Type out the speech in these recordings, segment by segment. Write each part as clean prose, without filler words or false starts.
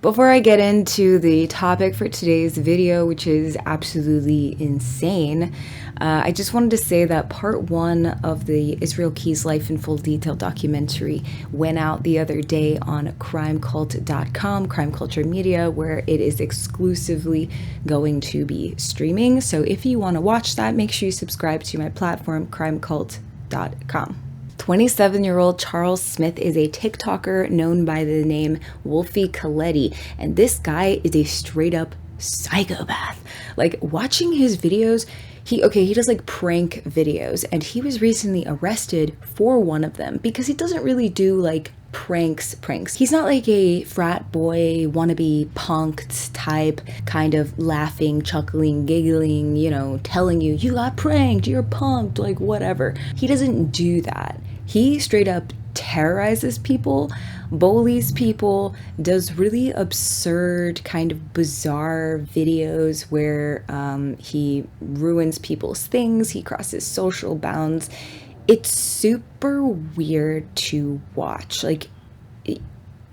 Before I get into the topic for today's video, which is absolutely insane, I just wanted to say that part one of the Israel Keyes Life in Full Detail documentary went out the other day on crimecult.com, Crime Culture Media, where it is exclusively going to be streaming. So if you want to watch that, make sure you subscribe to my platform, crimecult.com. 27-year-old Charles Smith is a TikToker known by the name Wolfie Kahletti, and this guy is a straight up psychopath. Like, watching his videos, he does like prank videos, and he was recently arrested for one of them because he doesn't really do like pranks. He's not like a frat boy, wannabe punk type, kind of laughing, chuckling, giggling, telling you got pranked, you're punked, like whatever. He doesn't do that. He straight up terrorizes people, bullies people, does really absurd, kind of bizarre videos where he ruins people's things, he crosses social bounds. It's super weird to watch. Like,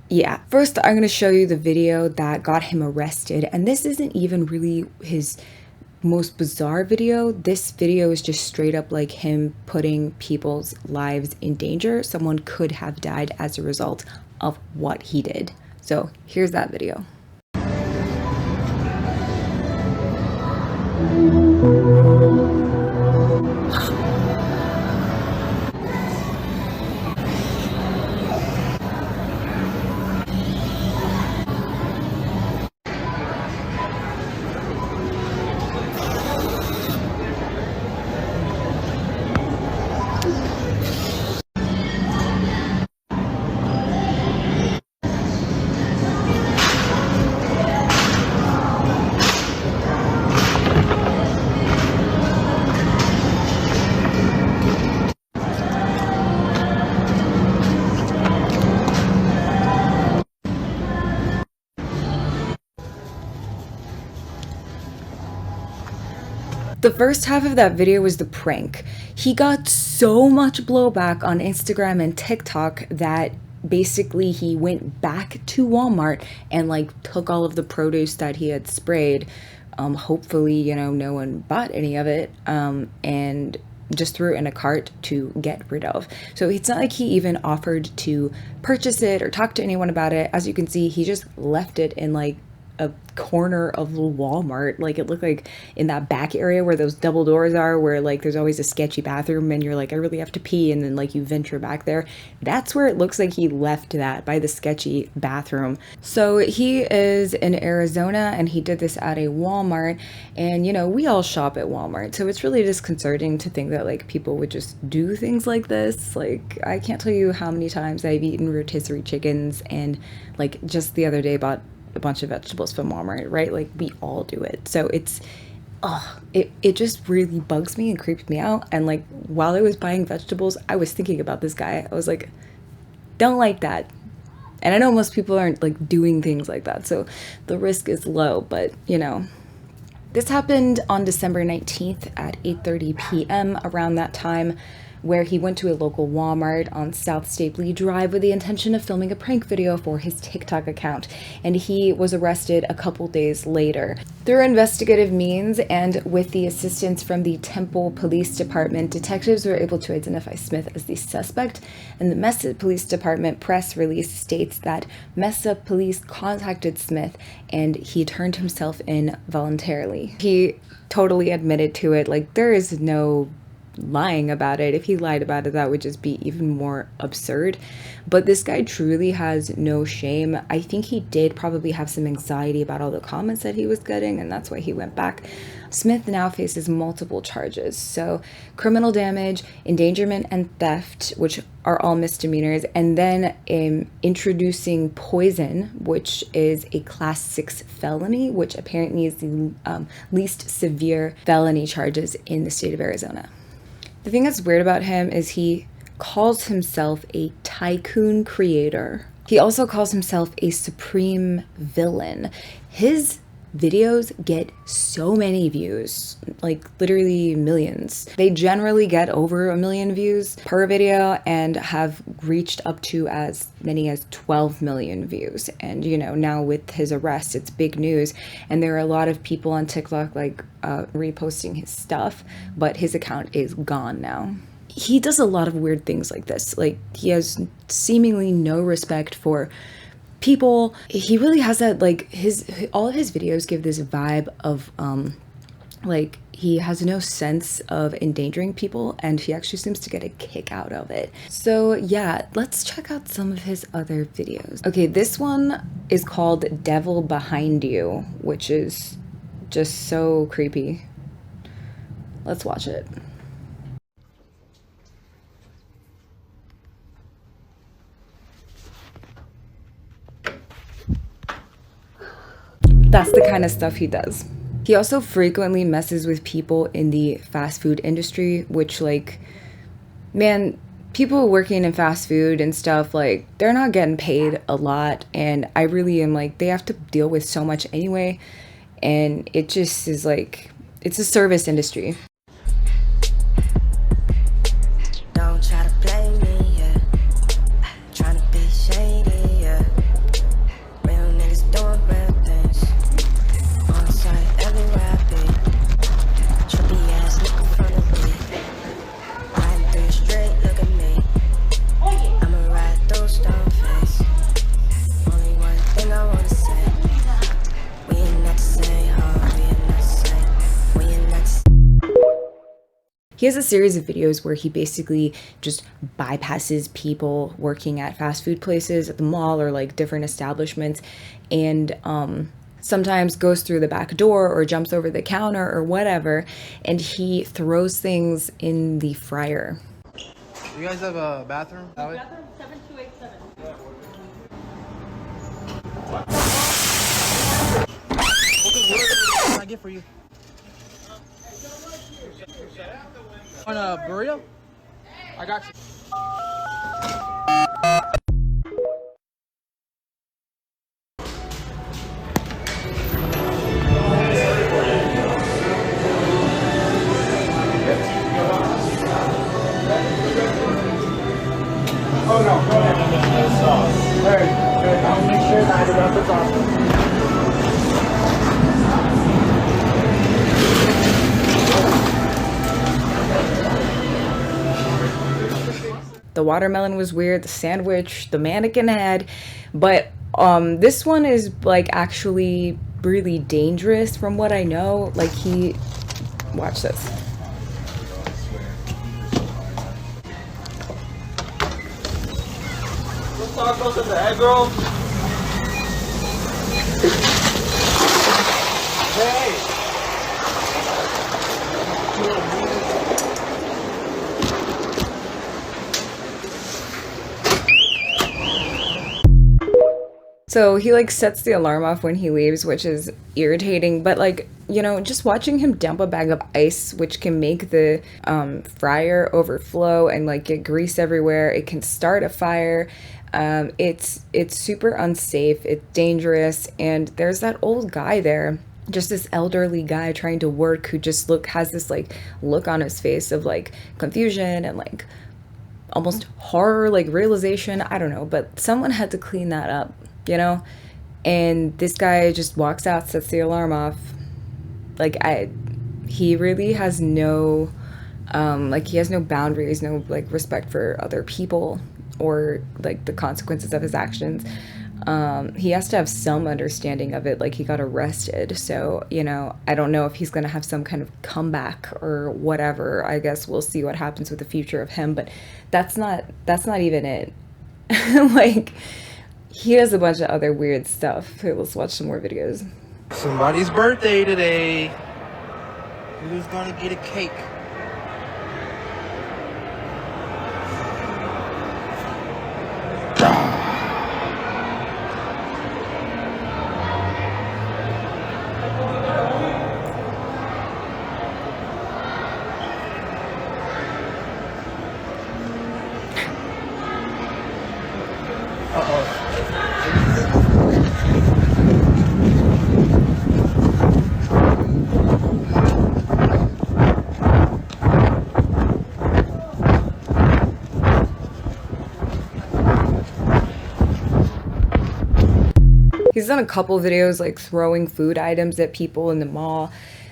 yeah. First, I'm going to show you the video that got him arrested, and this isn't even really his most bizarre video. This video is just straight up like him putting people's lives in danger. Someone could have died as a result of what he did. So here's that video. The first half of that video was the prank. He got so much blowback on Instagram and TikTok that basically he went back to Walmart and like took all of the produce that he had sprayed. Hopefully, no one bought any of it, and just threw it in a cart to get rid of. So it's not like he even offered to purchase it or talk to anyone about it. As you can see, he just left it in like a corner of the Walmart. Like, it looked like in that back area where those double doors are, where like there's always a sketchy bathroom and you're like, I really have to pee, and then like you venture back there. That's where it looks like he left that, by the sketchy bathroom. So he is in Arizona and he did this at a Walmart, and we all shop at Walmart, so it's really disconcerting to think that like people would just do things like this. Like, I can't tell you how many times I've eaten rotisserie chickens, and like just the other day bought a bunch of vegetables from Walmart, right? Like, we all do it. So it just really bugs me and creeps me out. And like, while I was buying vegetables, I was thinking about this guy. I was like, don't like that. And I know most people aren't like doing things like that, so the risk is low, but this happened on December 19th at 8:30 p.m. around that time, where he went to a local Walmart on South Stapley Drive with the intention of filming a prank video for his TikTok account, and he was arrested a couple days later. Through investigative means and with the assistance from the Temple Police Department, detectives were able to identify Smith as the suspect, and the Mesa Police Department press release states that Mesa Police contacted Smith and he turned himself in voluntarily. He totally admitted to it. Like, there is no lying about it. If he lied about it, that would just be even more absurd. But this guy truly has no shame. I think he did probably have some anxiety about all the comments that he was getting, and that's why he went back. Smith now faces multiple charges. So criminal damage, endangerment, and theft, which are all misdemeanors, and then introducing poison, which is a class 6 felony, which apparently is the least severe felony charges in the state of Arizona. The thing that's weird about him is he calls himself a tycoon creator. He also calls himself a supreme villain. His videos get so many views, like literally millions. They generally get over 1 million views per video and have reached up to as many as 12 million views. And you know, now with his arrest, it's big news, and there are a lot of people on TikTok like reposting his stuff, but his account is gone now. He does a lot of weird things like this. Like, he has seemingly no respect for people. He really has that, like, all of his videos give this vibe of like, he has no sense of endangering people, and he actually seems to get a kick out of it. So yeah, let's check out some of his other videos. Okay, this one is called Devil Behind You, which is just so creepy. Let's watch it. That's the kind of stuff he does. He also frequently messes with people in the fast food industry, which, like, man, people working in fast food and stuff, like, they're not getting paid a lot, and I really am like, they have to deal with so much anyway, and it just is like, it's a service industry. Don't try to play me, yeah. Trying to be shady, yeah. Real niggas doing real things. On site, everywhere I be. Trippy ass look in front of me. Riding through the street, look at me. I'ma ride through stone face. Only one thing I wanna say. We ain't not the same, huh? We ain't not the same. We ain't not the same. He has a series of videos where he basically just bypasses people working at fast food places, at the mall, or like different establishments, and sometimes goes through the back door or jumps over the counter or whatever, and he throws things in the fryer. You guys have a bathroom? Bathroom 7287. What can I get for you? On a burrito? I got you. Oh no, go ahead. Very good. I'll make sure that I got the sauce. The watermelon was weird, the sandwich, the mannequin head, but this one is like actually really dangerous from what I know. Like, watch this. Tacos in the egg roll. Hey. So he like sets the alarm off when he leaves, which is irritating, but like, you know, just watching him dump a bag of ice, which can make the fryer overflow and like get grease everywhere, it can start a fire. It's super unsafe, it's dangerous, and there's that old guy there, just this elderly guy trying to work, who just has this like look on his face of like confusion and like almost horror, like realization, I don't know, but someone had to clean that up, you know? And this guy just walks out, sets the alarm off. Like, he really has no like, he has no boundaries, no like respect for other people or like the consequences of his actions. He has to have some understanding of it. Like, he got arrested, so, you know, I don't know if he's gonna have some kind of comeback or whatever. I guess we'll see what happens with the future of him, but that's not even it. Like, he has a bunch of other weird stuff. Okay, let's watch some more videos. Somebody's birthday today. Who's gonna get a cake? done a couple videos like throwing food items at people in the mall.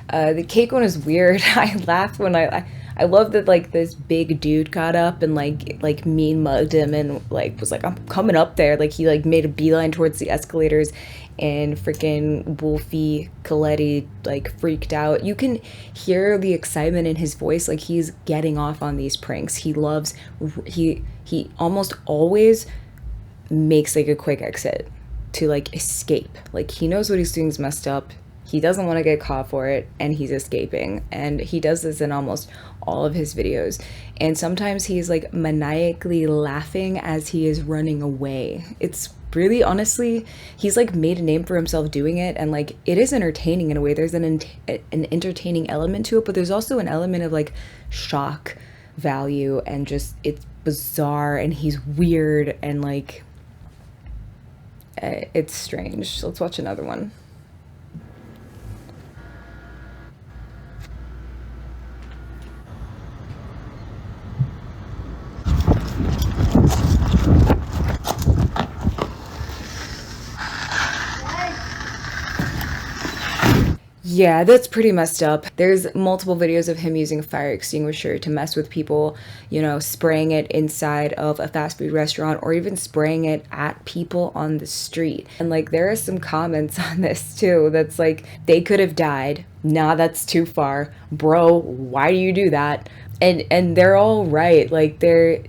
The cake one is weird. I laughed when I love that like this big dude got up and like mean mugged him and like was like, I'm coming up there. Like he like made a beeline towards the escalators, and freaking Wolfie Kahletti like freaked out. You can hear the excitement in his voice, like he's getting off on these pranks. He loves, he almost always makes like a quick exit to like escape. Like he knows what he's doing is messed up. He doesn't want to get caught for it, and he's escaping. And he does this in almost all of his videos. And sometimes he's like maniacally laughing as he is running away. It's really, honestly, he's like made a name for himself doing it, and like it is entertaining in a way. There's an entertaining element to it, but there's also an element of like shock value, and just it's bizarre, and he's weird, and like it's strange. Let's watch another one. Yeah, that's pretty messed up. There's multiple videos of him using a fire extinguisher to mess with people, you know, spraying it inside of a fast food restaurant, or even spraying it at people on the street. And like there are some comments on this too that's like, they could have died. Nah, that's too far. Bro, why do you do that? And they're all right. Like the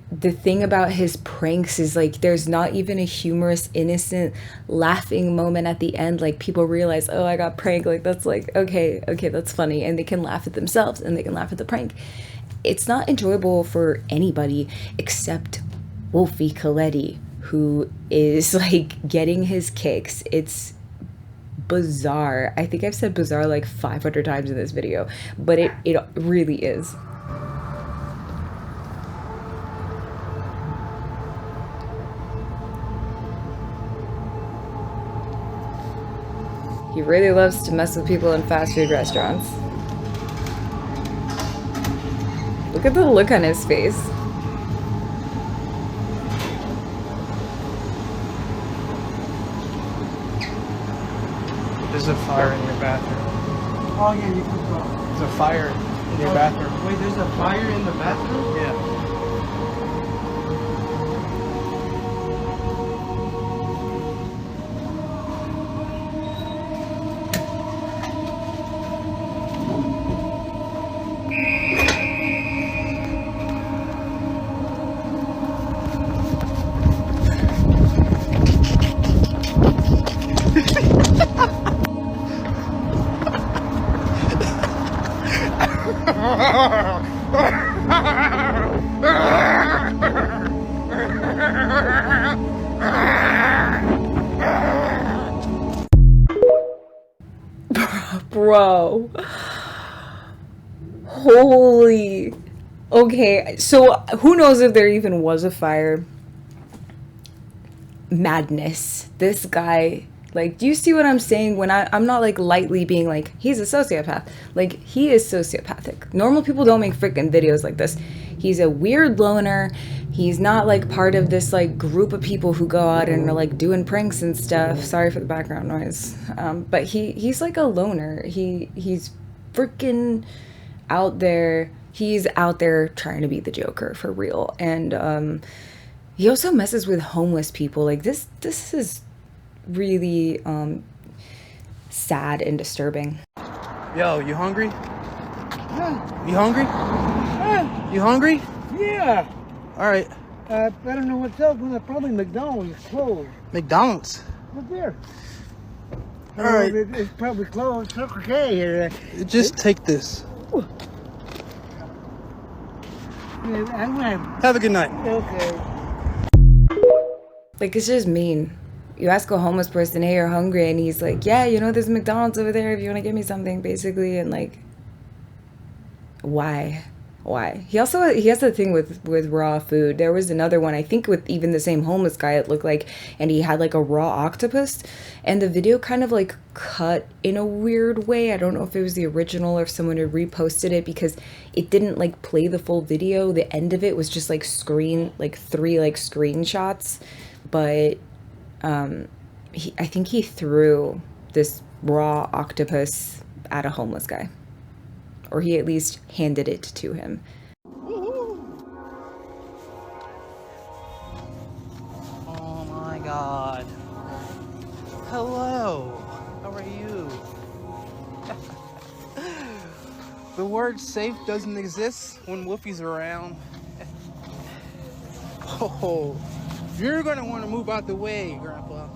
thing about his pranks is like there's not even a humorous, innocent laughing moment at the end. Like people realize, oh, I got pranked. Like that's like, okay, that's funny, and they can laugh at themselves and they can laugh at the prank. It's not enjoyable for anybody except Wolfie Kahletti, who is like getting his kicks. It's bizarre. I think I've said bizarre like 500 times in this video, but it really is. He really loves to mess with people in fast food restaurants. Look at the look on his face. There's a fire in your bathroom. Oh yeah, you can go. There's a fire in your bathroom. Wait, there's a fire in the bathroom? Yeah. Bro. Holy. Okay, so who knows if there even was a fire? Madness. This guy, like, do you see what I'm saying when I'm not like lightly being like, he's a sociopath. Like, he is sociopathic. Normal people don't make freaking videos like this. He's a weird loner. He's not like part of this like group of people who go out and are like doing pranks and stuff. Sorry for the background noise. But he's like a loner. He's freaking out there. He's out there trying to be the Joker for real. And he also messes with homeless people. Like this is really sad and disturbing. Yo, you hungry? You hungry? You hungry? Yeah. All right. I don't know what's open. Probably McDonald's is closed. McDonald's. What's there? All right. It's probably closed. It's okay here. Just take this. I'm gonna. Have a good night. Okay. Like, it's just mean. You ask a homeless person, hey, you're hungry, and he's like, yeah, you know, there's McDonald's over there if you want to get me something, basically. And like, why? He has the thing with raw food. There was another one, I think, with even the same homeless guy, it looked like, and he had like a raw octopus, and the video kind of like cut in a weird way. I don't know if it was the original or if someone had reposted it, because it didn't like play the full video. The end of it was just like three like screenshots, but I think he threw this raw octopus at a homeless guy. Or he at least handed it to him. Oh my god. Hello. How are you? The word safe doesn't exist when Wolfie's around. Oh, you're gonna want to move out the way, Grandpa.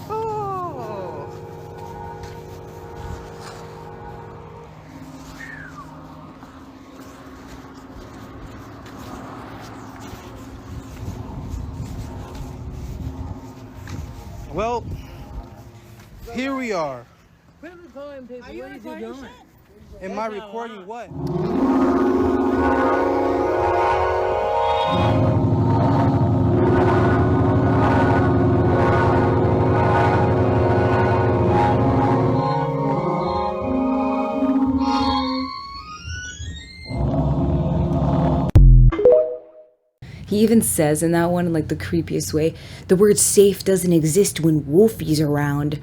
Oh. Well, here we are. Are you recording shit? Am I recording what? He even says in that one, in like the creepiest way, the word safe doesn't exist when Wolfie's around.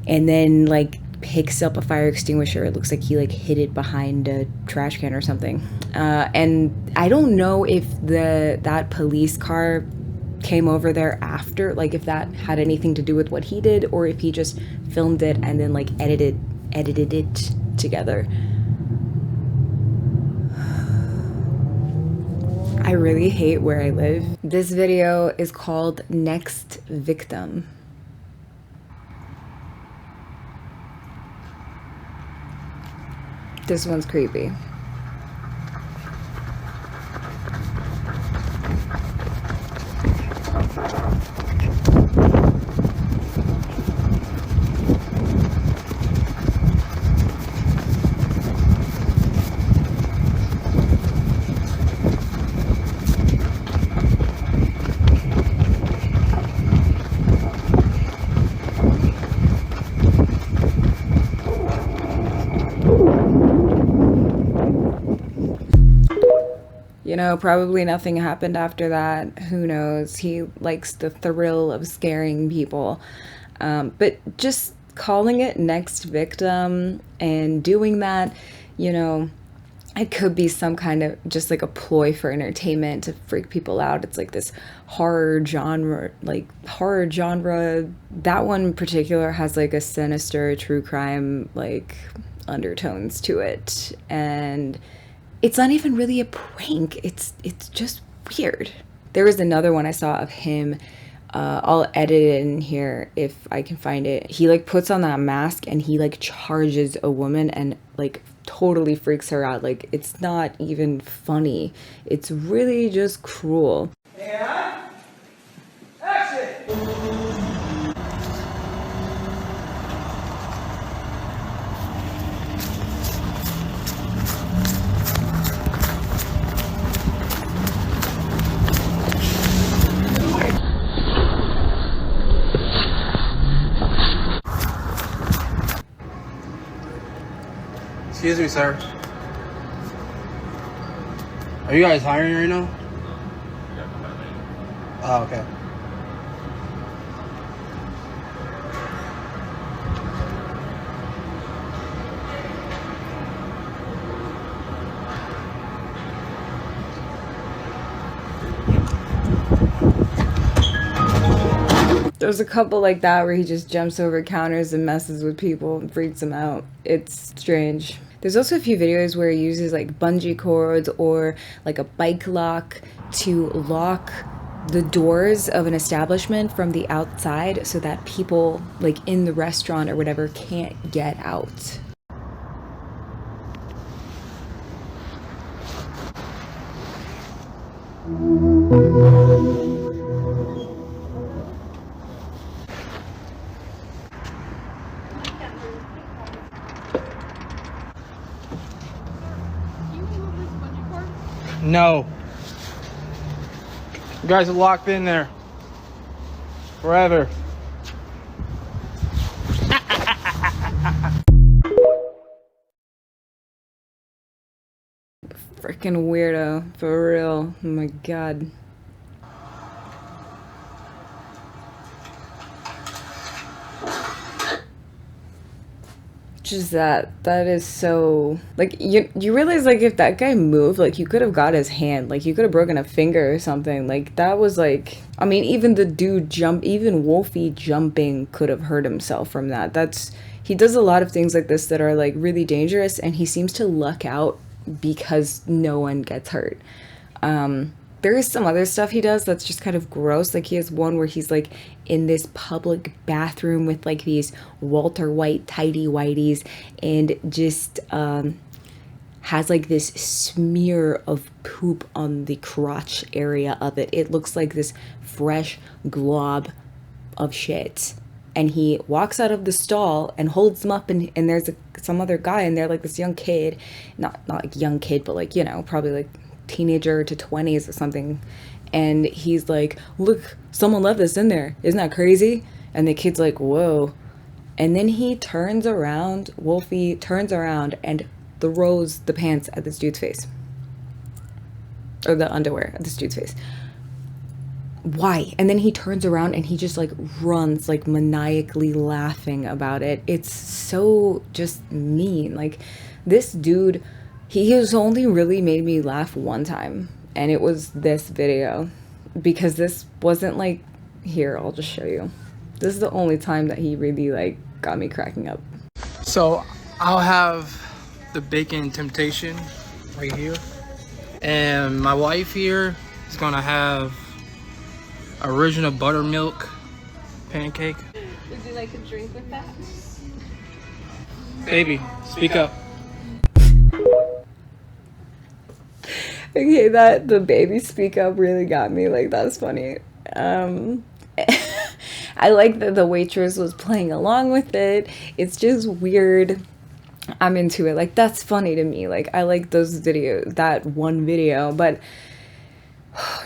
And then like picks up a fire extinguisher. It looks like he like hid it behind a trash can or something. And I don't know if that police car came over there after, like if that had anything to do with what he did, or if he just filmed it and then like edited it together. I really hate where I live. This video is called Next Victim. This one's creepy. You know, probably nothing happened after that. Who knows? He likes the thrill of scaring people. But just calling it Next Victim and doing that, you know, it could be some kind of just like a ploy for entertainment to freak people out. It's like this horror genre. That one in particular has like a sinister true crime like undertones to it. And it's not even really a prank. It's just weird. There was another one I saw of him. I'll edit it in here if I can find it. He like puts on that mask and he like charges a woman and like totally freaks her out. Like it's not even funny. It's really just cruel. And action! Excuse me, sir. Are you guys hiring right now? Oh, okay. There's a couple like that where he just jumps over counters and messes with people and freaks them out. It's strange. There's also a few videos where he uses like bungee cords or like a bike lock to lock the doors of an establishment from the outside so that people like in the restaurant or whatever can't get out. No. You guys are locked in there. Forever. Freaking weirdo, for real. Oh my god. Just that is so, like, you realize, like, if that guy moved, like, you could have got his hand, like, you could have broken a finger or something. Like, that was like, I mean, even the dude even Wolfie jumping could have hurt himself from that. He does a lot of things like this that are, like, really dangerous, and he seems to luck out because no one gets hurt. There is some other stuff he does that's just kind of gross. Like, he has one where he's, like, in this public bathroom with, like, these Walter White tidy whities, and just has, like, this smear of poop on the crotch area of it. It looks like this fresh glob of shit. And he walks out of the stall and holds them up, and there's some other guy in there, like this young kid, not like young kid, but, like, you know, probably like teenager to 20s or something, and he's like, look, someone left this in there, isn't that crazy? And the kid's like, whoa. And then he turns around, Wolfie turns around and throws the pants at this dude's face, or the underwear at this dude's face. Why? And then he turns around and he just, like, runs, like, maniacally laughing about it. It's so just mean. Like, this dude, he has only really made me laugh one time, and it was this video, because this wasn't like, here, I'll just show you. This is the only time that he really, like, got me cracking up. So I'll have the bacon temptation right here, and my wife here is gonna have original buttermilk pancake. Would you like a drink with that? Baby, speak up. Okay, the baby speak up really got me. Like, that's funny. I like that the waitress was playing along with it. It's just weird. I'm into it. Like, that's funny to me. Like, I like those videos, that one video, but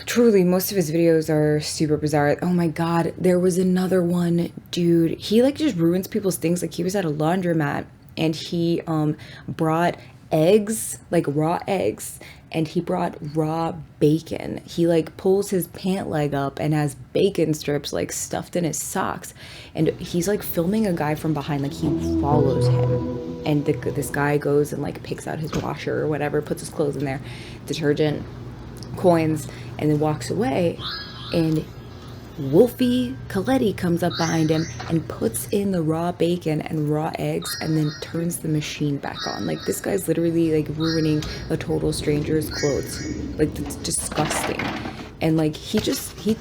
truly most of his videos are super bizarre. Oh my god, there was another one, dude. He, like, just ruins people's things. Like, he was at a laundromat and he brought eggs, like raw eggs, and he brought raw bacon. He, like, pulls his pant leg up and has bacon strips, like, stuffed in his socks, and he's, like, filming a guy from behind. Like, he follows him, and this guy goes and, like, picks out his washer or whatever, puts his clothes in there, detergent, coins, and then walks away, and Wolfie Kahletti comes up behind him and puts in the raw bacon and raw eggs, and then turns the machine back on. Like, this guy's literally, like, ruining a total stranger's clothes. Like, it's disgusting. And, like, he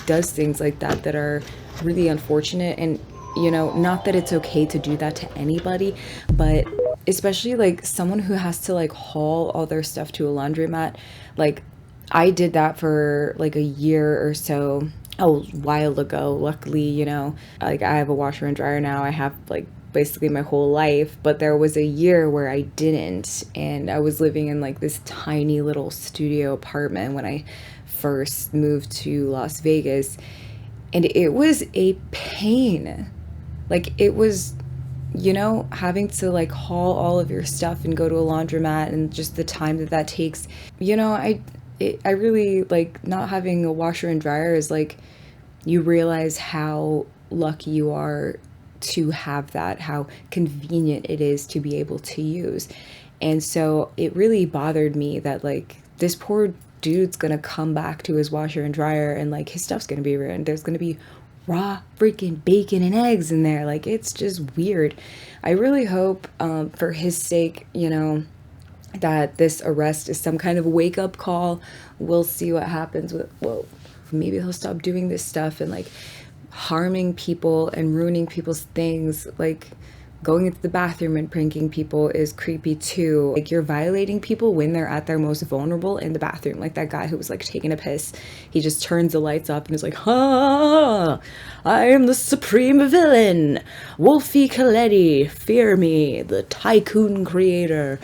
does things like that that are really unfortunate. And, you know, not that it's okay to do that to anybody, but especially, like, someone who has to, like, haul all their stuff to a laundromat. Like, I did that for, like, a year or so, a while ago. Luckily, you know, like, I have a washer and dryer now. I have, like, basically my whole life, but there was a year where I didn't, and I was living in, like, this tiny little studio apartment when I first moved to Las Vegas, and it was a pain. Like, it was, you know, having to, like, haul all of your stuff and go to a laundromat, and just the time that takes. You know, I really, like, not having a washer and dryer is, like, you realize how lucky you are to have that, how convenient it is to be able to use. And so it really bothered me that, like, this poor dude's gonna come back to his washer and dryer, and, like, his stuff's gonna be ruined. There's gonna be raw freaking bacon and eggs in there. Like, it's just weird. I really hope, for his sake, you know, that this arrest is some kind of wake-up call. We'll see what happens with, well, maybe he'll stop doing this stuff and, like, harming people and ruining people's things. Like, going into the bathroom and pranking people is creepy too. Like, you're violating people when they're at their most vulnerable in the bathroom. Like that guy who was, like, taking a piss. He just turns the lights up and is like, "Ha! I am the supreme villain, Wolfie Kahletti. Fear me, the tycoon creator.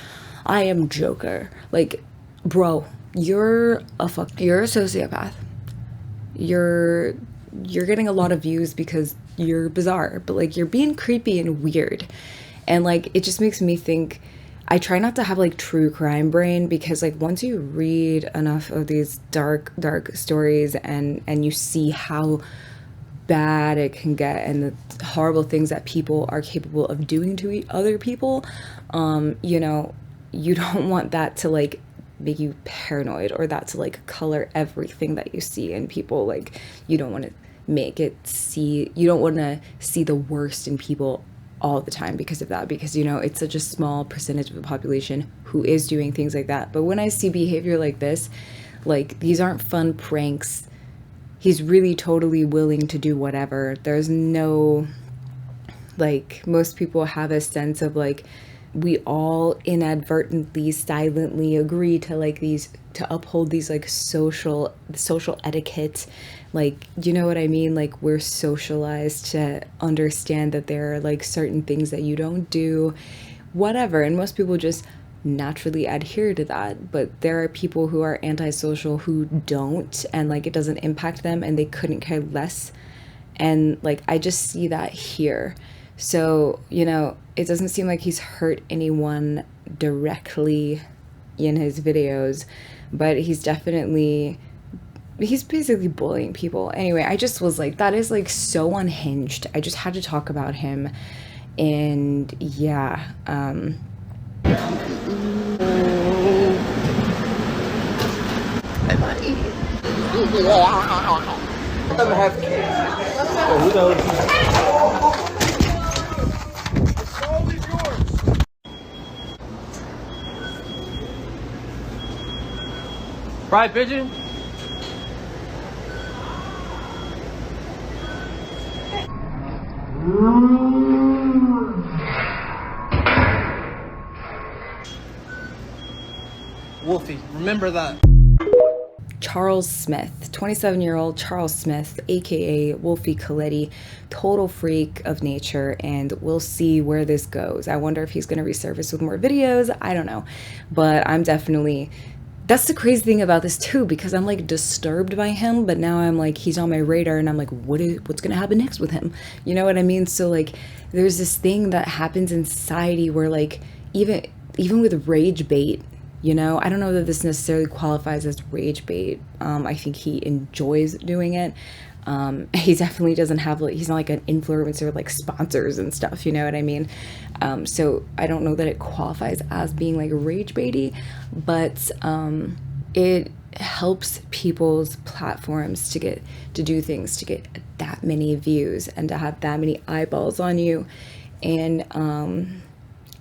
I am Joker." Like, bro, you're a sociopath. You're getting a lot of views because you're bizarre, but, like, you're being creepy and weird. And, like, it just makes me think, I try not to have like true crime brain, because like once you read enough of these dark stories and you see how bad it can get and the horrible things that people are capable of doing to other people, you know, you don't want that to like make you paranoid, or that to like color everything that you see in people. Like you don't want to you don't want to see the worst in people all the time because of that, because you know it's such a small percentage of the population who is doing things like that. But when I see behavior like this, like these aren't fun pranks. He's really totally willing to do whatever. There's no, like, most people have a sense of like, we all inadvertently silently agree to like these, to uphold these like social etiquette, like, you know what I mean? Like we're socialized to understand that there are like certain things that you don't do, whatever, and most people just naturally adhere to that. But there are people who are antisocial who don't, and like it doesn't impact them and they couldn't care less. And like I just see that here. So, you know, it doesn't seem like he's hurt anyone directly in his videos, but he's basically bullying people. Anyway, I just was like, that is like so unhinged. I just had to talk about him. And yeah, Hey, buddy. Let them have kids. So who knows? The soul is yours. Fried pigeon? Wolfie, remember that. Charles Smith, 27-year-old Charles Smith, aka Wolfie Kahletti, total freak of nature, and we'll see where this goes. I wonder if he's going to resurface with more videos. I don't know, but I'm definitely, that's the crazy thing about this too, because I'm like disturbed by him, but now I'm like, he's on my radar and I'm like, what's going to happen next with him? You know what I mean? So like there's this thing that happens in society where like even with rage bait, you know, I don't know that this necessarily qualifies as rage bait. I think he enjoys doing it. He definitely doesn't have like, he's not like an influencer with like sponsors and stuff, you know what I mean? So I don't know that it qualifies as being like rage baity, but it helps people's platforms to do things, to get that many views and to have that many eyeballs on you. And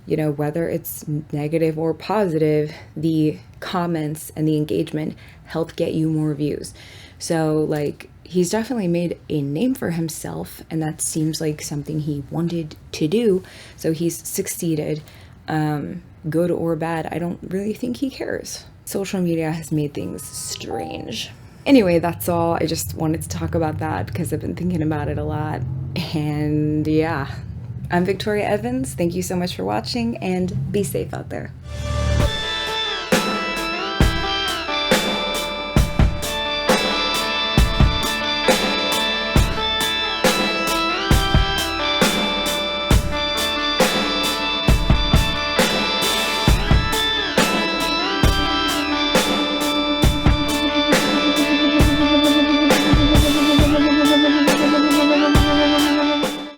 you know, whether it's negative or positive, the comments and the engagement help get you more views. So like he's definitely made a name for himself, and that seems like something he wanted to do. So he's succeeded. Good or bad, I don't really think he cares. Social media has made things strange. Anyway, that's all. I just wanted to talk about that because I've been thinking about it a lot. And yeah, I'm Victoria Evans. Thank you so much for watching, and be safe out there.